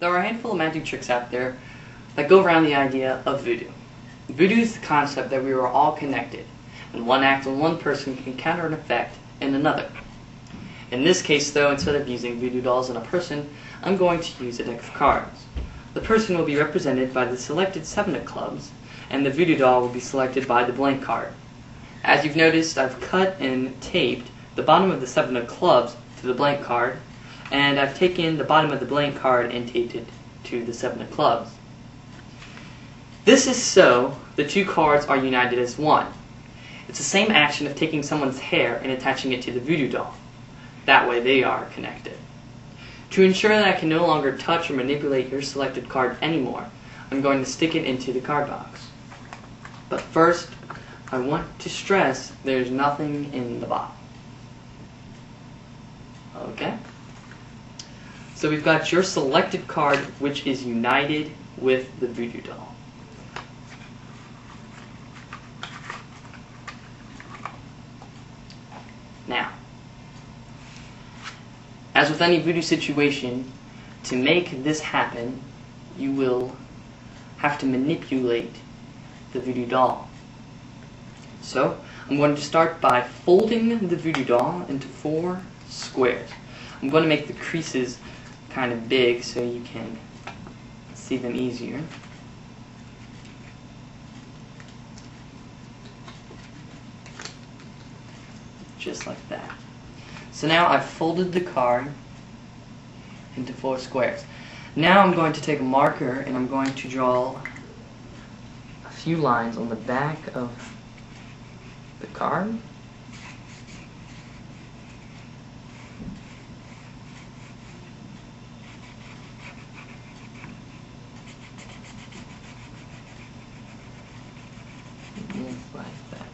There are a handful of magic tricks out there that go around the idea of voodoo. Voodoo is the concept that we are all connected, and one act on one person can counter an effect in another. In this case, though, instead of using voodoo dolls on a person, I'm going to use a deck of cards. The person will be represented by the selected 7 of clubs, and the voodoo doll will be selected by the blank card. As you've noticed, I've cut and taped the bottom of the 7 of clubs to the blank card, and I've taken the bottom of the blank card and taped it to the 7 of clubs. This is so the 2 cards are united as one. It's the same action of taking someone's hair and attaching it to the voodoo doll. That way they are connected. To ensure that I can no longer touch or manipulate your selected card anymore, I'm going to stick it into the card box. But first, I want to stress there's nothing in the box. Okay? So we've got your selected card, which is united with the voodoo doll. Now, as with any voodoo situation, to make this happen, you will have to manipulate the voodoo doll. So, I'm going to start by folding the voodoo doll into 4 squares. I'm going to make the creases kind of big so you can see them easier. Just like that. So now I've folded the card into 4 squares. Now I'm going to take a marker and I'm going to draw a few lines on the back of the card. Just like that.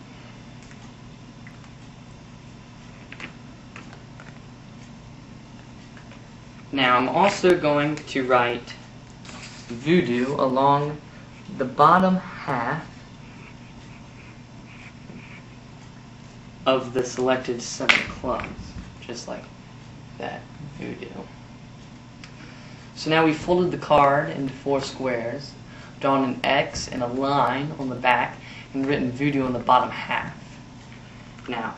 Now I'm also going to write voodoo along the bottom half of the selected 7 clubs, just like that, voodoo. So now we've folded the card into 4 squares, drawn an X and a line on the back, and written voodoo on the bottom half. Now,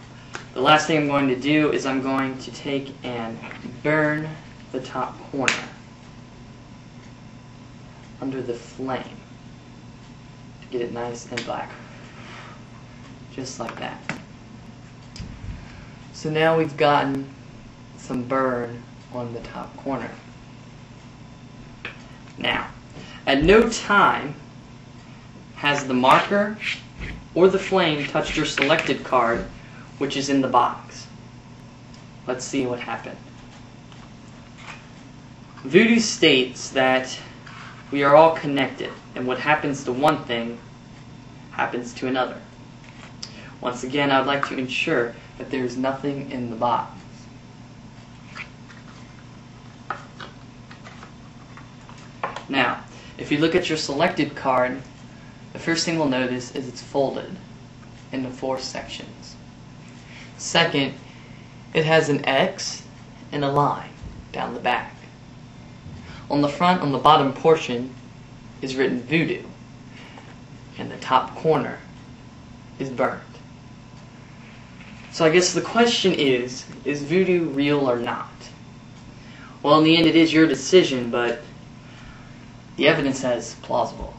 the last thing I'm going to do is I'm going to take and burn the top corner under the flame to get it nice and black, just like that. So now we've gotten some burn on the top corner. Now, at no time has the marker or the flame touched your selected card, which is in the box. Let's see what happened. Voodoo states that we are all connected, and what happens to one thing happens to another. Once again, I would like to ensure that there is nothing in the box. Now, if you look at your selected card, the first thing we'll notice is it's folded into 4 sections. Second, it has an X and a line down the back. On the front, on the bottom portion, is written voodoo, and the top corner is burnt. So I guess the question is voodoo real or not? Well, in the end it is your decision, but the evidence says plausible.